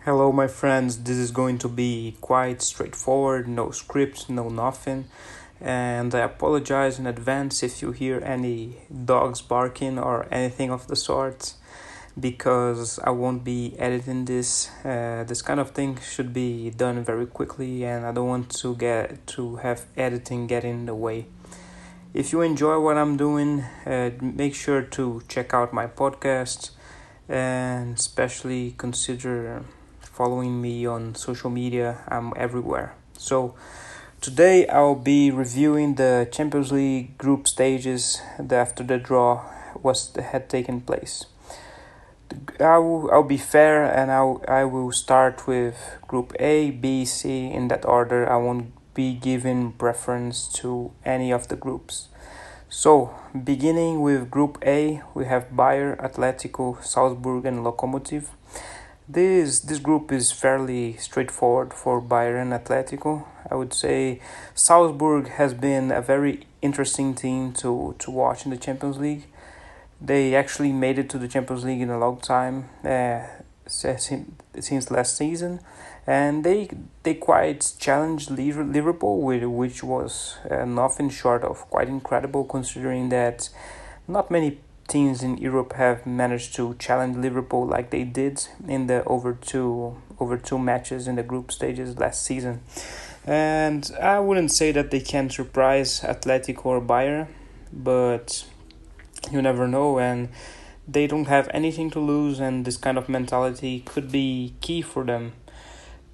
Hello, my friends. This is going to be quite straightforward, no script, no nothing. And I apologize in advance if you hear any dogs barking or anything of the sort, because I won't be editing this. This kind of thing should be done very quickly, and I don't want to have editing get in the way. If you enjoy what I'm doing, make sure to check out my podcast and especially consider following me on social media. I'm everywhere. So today I'll be reviewing the Champions League group stages after the draw was had taken place. I'll be fair and I will start with Group A, B, C in that order. I won't be giving preference to any of the groups. So, beginning with Group A, we have Bayern, Atletico, Salzburg, and Lokomotiv. This group is fairly straightforward for Bayern and Atletico. I would say Salzburg has been a very interesting team to watch in the Champions League. They actually made it to the Champions League in a long time, since last season, and they quite challenged Liverpool, which was nothing short of quite incredible, considering that not many teams in Europe have managed to challenge Liverpool like they did in the over two matches in the group stages last season. And I wouldn't say that they can surprise Atletico or Bayern, but you never know, and they don't have anything to lose, and this kind of mentality could be key for them.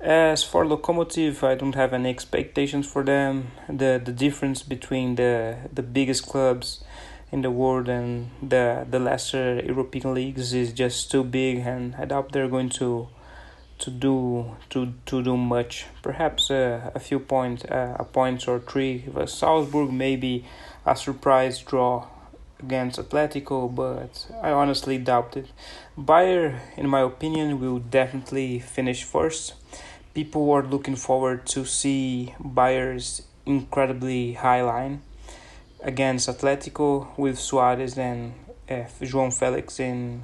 As for Lokomotiv, I don't have any expectations for them. The difference between the biggest clubs in the world and the lesser European leagues is just too big, and I doubt they're going to do much. Perhaps a few points, a point or three. But Salzburg maybe a surprise draw against Atletico, but I honestly doubt it. Bayern, in my opinion, will definitely finish first. People are looking forward to see Bayern's incredibly high line against Atletico with Suarez and João Felix in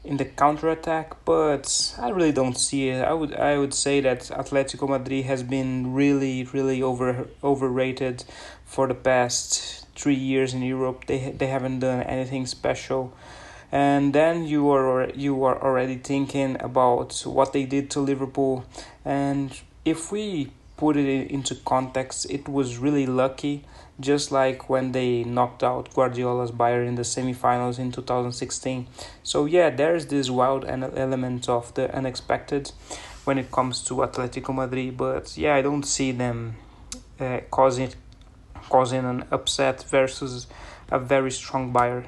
the counter attack, but I really don't see it. I would say that Atletico Madrid has been really overrated for the past 3 years in Europe. They haven't done anything special, and then you are already thinking about what they did to Liverpool, and if we put it into context, it was really lucky, just like when they knocked out Guardiola's Bayern in the semifinals in 2016. So yeah, there's this wild element of the unexpected when it comes to Atletico Madrid, but yeah, I don't see them causing an upset versus a very strong Bayern.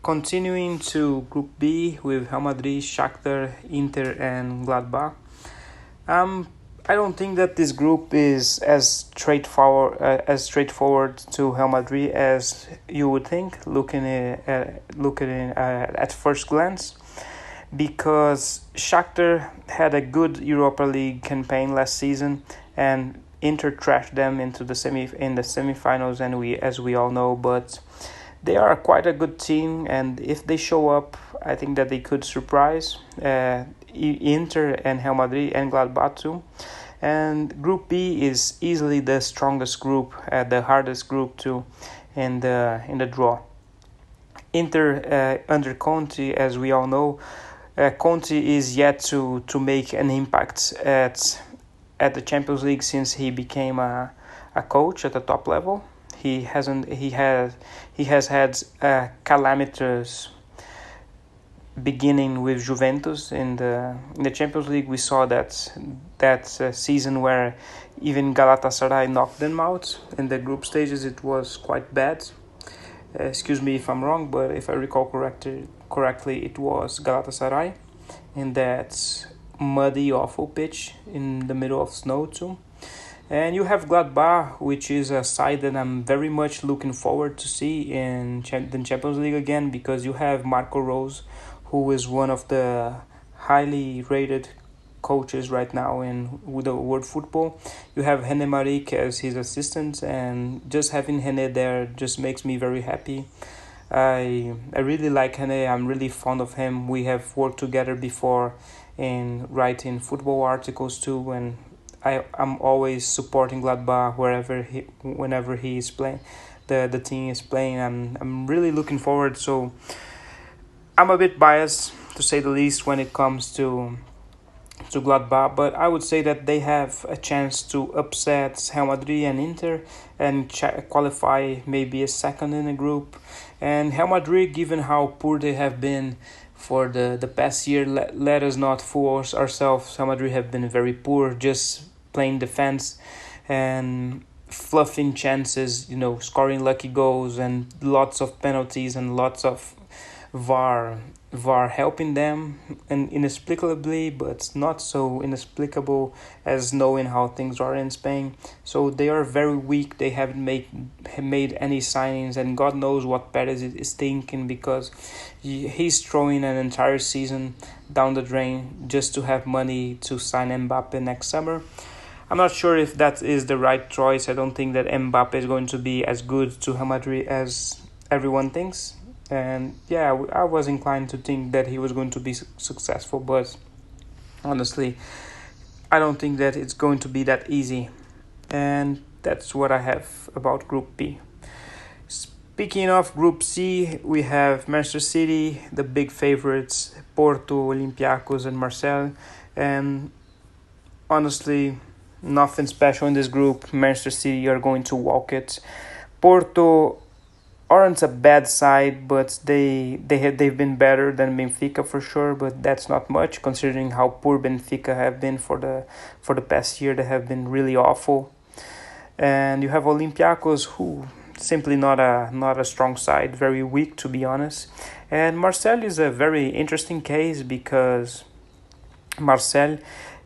Continuing to Group B with Real Madrid, Shakhtar, Inter, and Gladbach. Um, I don't think that this group is as straightforward to Real Madrid as you would think, looking at first glance, because Shakhtar had a good Europa League campaign last season, and Inter trashed them into the semifinals, and we all know, but they are quite a good team, and if they show up, I think that they could surprise Inter and Real Madrid and Gladbach too. And Group B is easily the strongest group, the hardest group too, in the draw. Inter under Conte, as we all know, Conte is yet to make an impact at the Champions League since he became a coach at the top level. He has had calamitous beginning with Juventus in the Champions League. We saw that season where even Galatasaray knocked them out in the group stages. It was quite bad. Excuse me if I'm wrong, but if I recall correctly, it was Galatasaray in that muddy, awful pitch in the middle of snow too. And you have Gladbach, which is a side that I'm very much looking forward to see in the Champions League again, because you have Marco Rose, who is one of the highly rated coaches right now in the world football. You have René Maric as his assistant, and just having René there just makes me very happy. I really like Hene. I'm really fond of him. We have worked together before in writing football articles too, and I'm always supporting Gladbach whenever he is playing, the team is playing. I'm really looking forward. So I'm a bit biased to say the least when it comes to Gladbach, but I would say that they have a chance to upset Real Madrid and Inter and qualify maybe a second in a group. And Real Madrid, given how poor they have been for the past year, let us not fool ourselves. Real Madrid have been very poor, just playing defense and fluffing chances, scoring lucky goals and lots of penalties and lots of VAR VAR helping them and inexplicably, but not so inexplicable as knowing how things are in Spain. So they are very weak. They haven't made any signings, and God knows what Perez is thinking, because he's throwing an entire season down the drain just to have money to sign Mbappe next summer. I'm not sure if that is the right choice. I don't think that Mbappe is going to be as good to Real Madrid as everyone thinks. And yeah, I was inclined to think that he was going to be successful, but honestly, I don't think that it's going to be that easy. And that's what I have about Group B. Speaking of Group C, we have Manchester City, the big favorites, Porto, Olympiacos, and Marseille. And honestly, nothing special in this group. Manchester City are going to walk it. Porto aren't a bad side, but they've been better than Benfica for sure. But that's not much considering how poor Benfica have been for the past year. They have been really awful. And you have Olympiacos, who simply not a strong side, very weak to be honest. And Marseille is a very interesting case because Marseille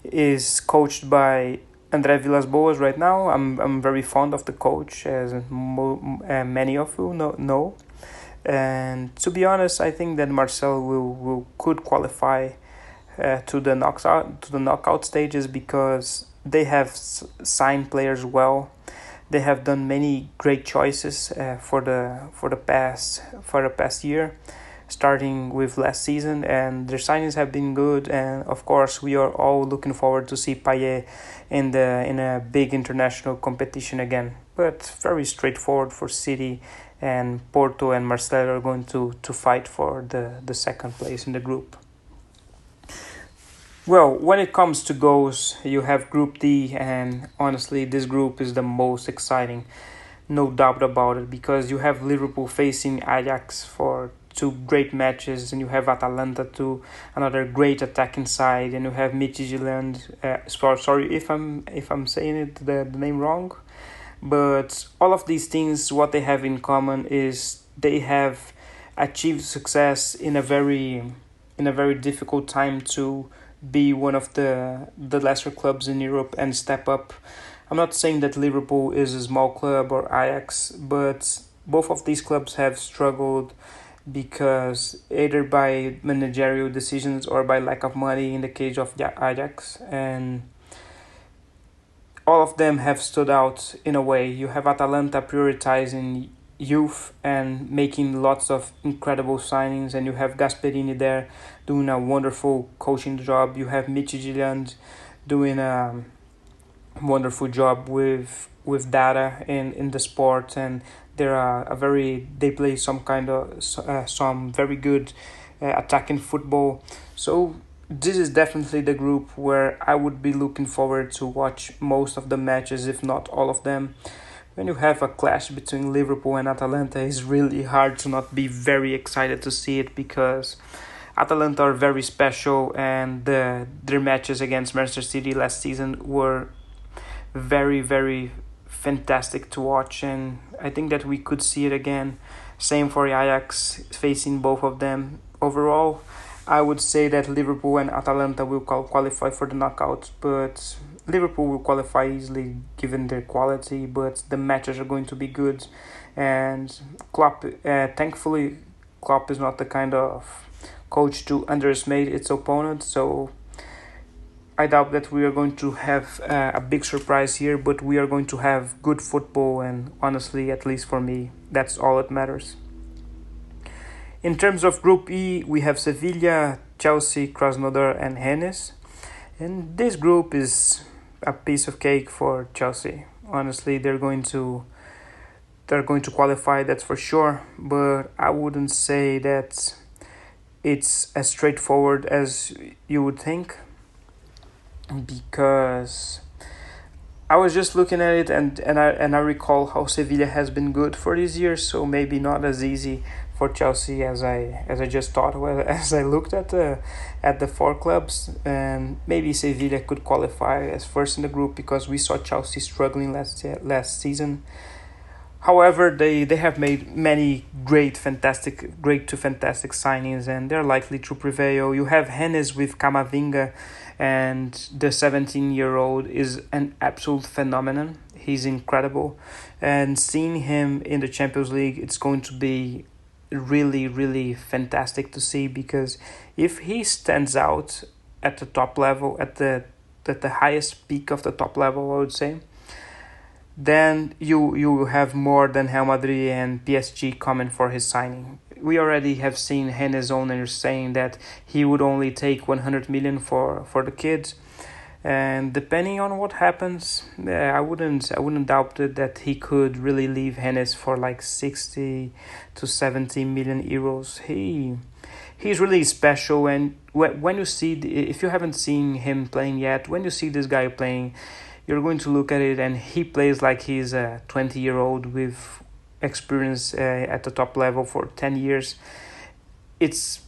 is coached by André Villas-Boas right now. I'm very fond of the coach, as many of you know. And to be honest, I think that Marseille could qualify to the knockout stages, because they have signed players well. They have done many great choices for the past year, starting with last season, and their signings have been good. And of course, we are all looking forward to see Payet in a big international competition again. But very straightforward for City, and Porto and Marseille are going to fight for the second place in the group. Well, when it comes to goals, you have Group D, and honestly, this group is the most exciting, no doubt about it, because you have Liverpool facing Ajax for two great matches, and you have Atalanta to another great attacking side, and you have Midtjylland. Sorry if I'm saying the name wrong, but all of these things, what they have in common is they have achieved success in a very difficult time to be one of the lesser clubs in Europe and step up. I'm not saying that Liverpool is a small club or Ajax, but both of these clubs have struggled because either by managerial decisions or by lack of money in the case of Ajax, and all of them have stood out in a way. You have Atalanta prioritizing youth and making lots of incredible signings, and you have Gasperini there doing a wonderful coaching job. You have Midtjylland doing a wonderful job with data in the sport, and they play some very good attacking football. So this is definitely the group where I would be looking forward to watch most of the matches, if not all of them. When you have a clash between Liverpool and Atalanta, it's really hard to not be very excited to see it, because Atalanta are very special, and their matches against Manchester City last season were very, very fantastic to watch, and I think that we could see it again. Same for Ajax, facing both of them. Overall, I would say that Liverpool and Atalanta will qualify for the knockouts, but Liverpool will qualify easily given their quality, but the matches are going to be good. And thankfully, Klopp is not the kind of coach to underestimate its opponent, so I doubt that we are going to have a big surprise here, but we are going to have good football, and honestly, at least for me, that's all that matters. In terms of Group E, we have Sevilla, Chelsea, Krasnodar, and Rennes. And this group is a piece of cake for Chelsea. Honestly, they're going to qualify, that's for sure. But I wouldn't say that it's as straightforward as you would think, because I was just looking at it, and I recall how Sevilla has been good for this year, so maybe not as easy for Chelsea as I just thought. Well, as I looked at the four clubs, and maybe Sevilla could qualify as first in the group, because we saw Chelsea struggling last season. However, they have made many great to fantastic signings, and they're likely to prevail. You have Hennes with Camavinga, and the 17-year-old is an absolute phenomenon. He's incredible, and seeing him in the Champions League, it's going to be really, really fantastic to see, because if he stands out at the top level, at the highest peak of the top level, I would say, then you have more than Real Madrid and PSG coming for his signing. We already have seen Hennes owners saying that he would only take 100 million for the kids, and depending on what happens, I wouldn't doubt it that he could really leave Hennes for like 60 to 70 million euros. He's really special, and when you see, if you haven't seen him playing yet, when you see this guy playing, you're going to look at it, and he plays like he's a 20-year-old with experience at the top level for 10 years. It's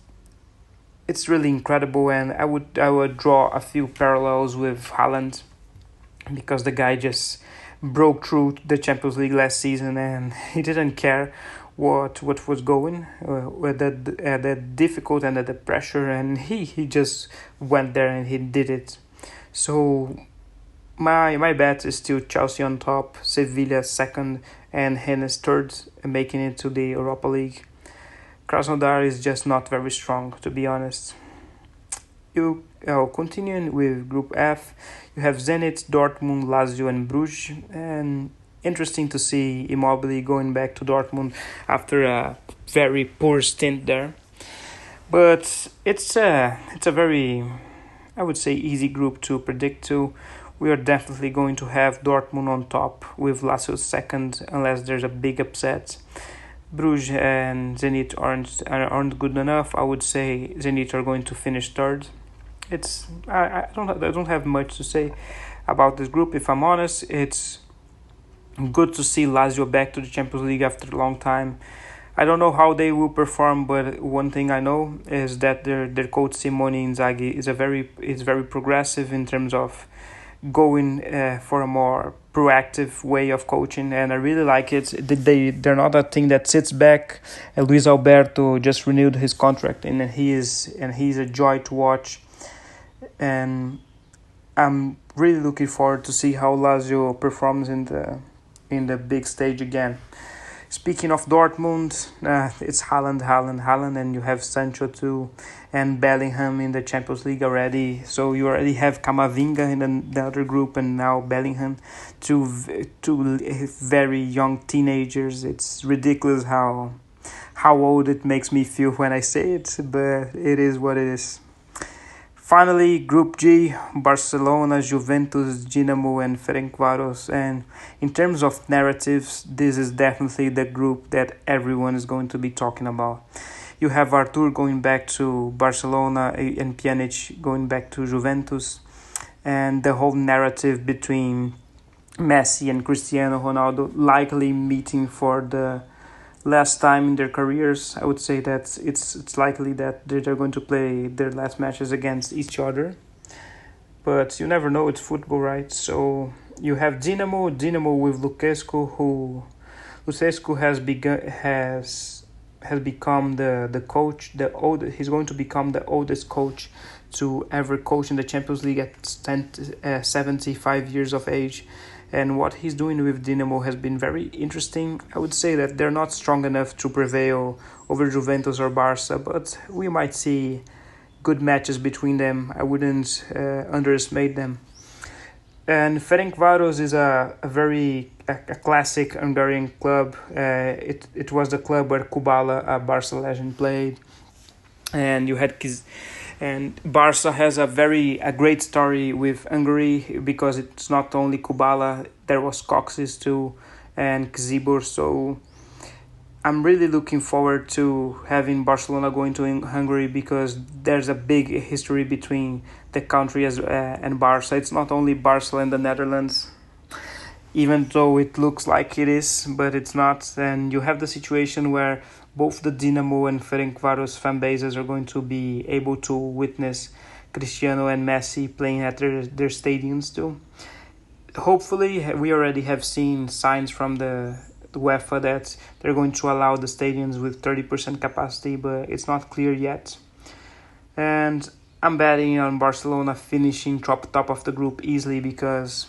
really incredible, and I would draw a few parallels with Haaland, because the guy just broke through the Champions League last season, and he didn't care what was going with the difficult and the pressure, and he just went there and he did it. So my bet is still Chelsea on top, Sevilla second, and Rennes third, making it to the Europa League. Krasnodar is just not very strong, to be honest. Continuing with Group F, you have Zenit, Dortmund, Lazio, and Bruges. And interesting to see Immobile going back to Dortmund after a very poor stint there. But it's a very, I would say, easy group to predict to. We are definitely going to have Dortmund on top, with Lazio second, unless there's a big upset. Bruges and Zenit aren't good enough. I would say Zenit are going to finish third. I don't have much to say about this group. If I'm honest, it's good to see Lazio back to the Champions League after a long time. I don't know how they will perform, but one thing I know is that their coach Simone Inzaghi is very progressive in terms of going for a more proactive way of coaching, and I really like it. They're not a team that sits back. Luis Alberto just renewed his contract, and he's a joy to watch, and I'm really looking forward to see how Lazio performs in the big stage again. Speaking of Dortmund, it's Haaland, and you have Sancho too, and Bellingham in the Champions League already. So you already have Camavinga in the other group, and now Bellingham, two very young teenagers. It's ridiculous how old it makes me feel when I say it, but it is what it is. Finally, Group G, Barcelona, Juventus, Dinamo, and Ferencváros. And in terms of narratives, this is definitely the group that everyone is going to be talking about. You have Arthur going back to Barcelona and Pjanic going back to Juventus. And the whole narrative between Messi and Cristiano Ronaldo likely meeting for the last time in their careers. I would say that it's likely that they're going to play their last matches against each other, but you never know. It's football, right? So you have Dinamo with Lucescu, who has become the coach. He's going to become the oldest coach to ever coach in the Champions League at 75 years of age. And what he's doing with Dinamo has been very interesting. I would say that they're not strong enough to prevail over Juventus or Barca, but we might see good matches between them. I wouldn't underestimate them. And Ferencváros is a classic Hungarian club. It was the club where Kubala, a Barca legend, played, and you had and Barca has a great story with Hungary because it's not only Kubala, there was Coxes too, and Kzibur. So I'm really looking forward to having Barcelona going to Hungary because there's a big history between the country and Barca. It's not only Barca and the Netherlands, even though it looks like it is, but it's not. And you have the situation where both the Dinamo and Ferencváros fan bases are going to be able to witness Cristiano and Messi playing at their stadiums too. Hopefully, we already have seen signs from the UEFA that they're going to allow the stadiums with 30% capacity, but it's not clear yet. And I'm betting on Barcelona finishing top of the group easily because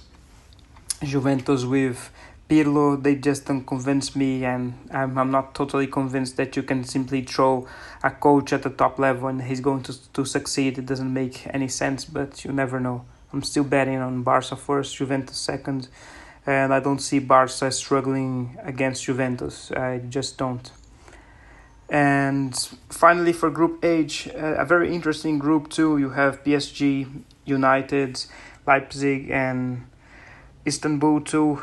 Juventus with Pirlo, they just don't convince me, and I'm not totally convinced that you can simply throw a coach at the top level and he's going to succeed. It doesn't make any sense, but you never know. I'm still betting on Barca first, Juventus second, and I don't see Barca struggling against Juventus. I just don't. And finally, for Group H, a very interesting group too. You have PSG, United, Leipzig, and Istanbul too.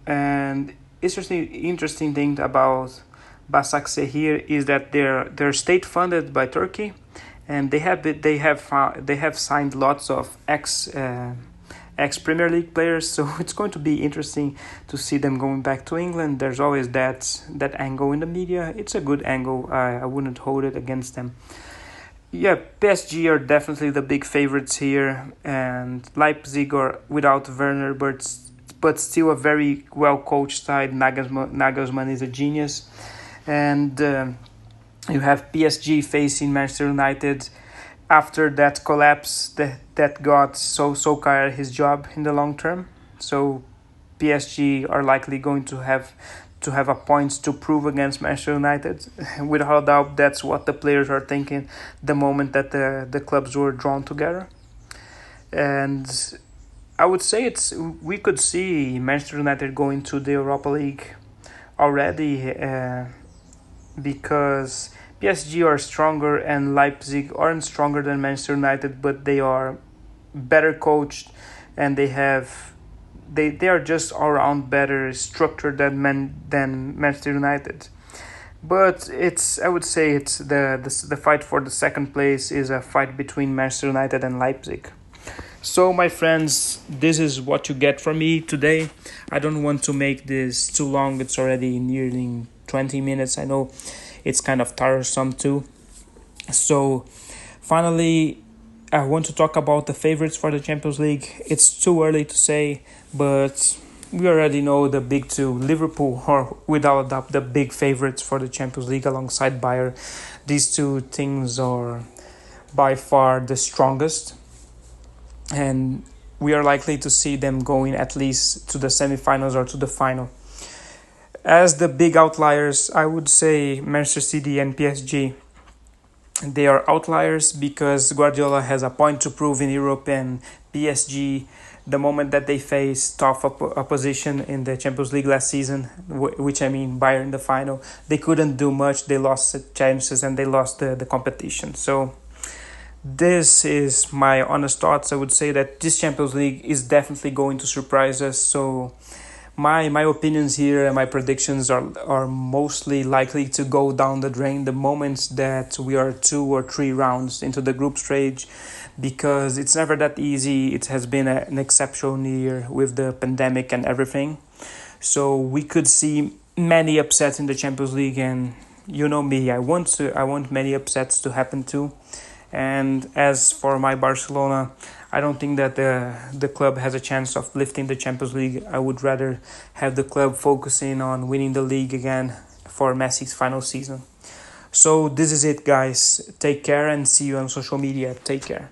And interesting thing about Başakşehir is that they're state funded by Turkey, and they have signed lots of ex Premier League players. So it's going to be interesting to see them going back to England. There's always that angle in the media. It's a good angle. I wouldn't hold it against them. Yeah, PSG are definitely the big favorites here, and Leipzig are without Werner, but still a very well coached side. Nagelsmann is a genius, and you have PSG facing Manchester United after that collapse that got Solskjaer his job in the long term. So PSG are likely going to have a point to prove against Manchester United. Without doubt, that's what the players are thinking the moment that the clubs were drawn together. And I would say we could see Manchester United going to the Europa League already because PSG are stronger and Leipzig aren't stronger than Manchester United, but they are better coached and they are just all around better structured than Manchester United. But I would say it's the fight for the second place is a fight between Manchester United and Leipzig. So my friends, this is what you get from me today. I don't want to make this too long. It's already nearly 20 minutes. I know it's kind of tiresome too. So finally, I want to talk about the favorites for the Champions League. It's too early to say, but we already know the big two. Liverpool are without a doubt the big favorites for the Champions League alongside Bayern. These two things are by far the strongest, and we are likely to see them going at least to the semifinals or to the final. As the big outliers, I would say Manchester City and PSG. They are outliers because Guardiola has a point to prove in Europe, and PSG, the moment that they faced tough opposition in the Champions League last season, which I mean Bayern in the final, they couldn't do much. They lost chances and they lost the competition. So this is my honest thoughts. I would say that this Champions League is definitely going to surprise us. So my opinions here and my predictions are mostly likely to go down the drain the moment that we are 2 or 3 rounds into the group stage, because it's never that easy. It has been an exceptional year with the pandemic and everything. So we could see many upsets in the Champions League, and you know me, I want many upsets to happen too. And as for my Barcelona, I don't think that the club has a chance of lifting the Champions League. I would rather have the club focusing on winning the league again for Messi's final season. So this is it, guys. Take care and see you on social media. Take care.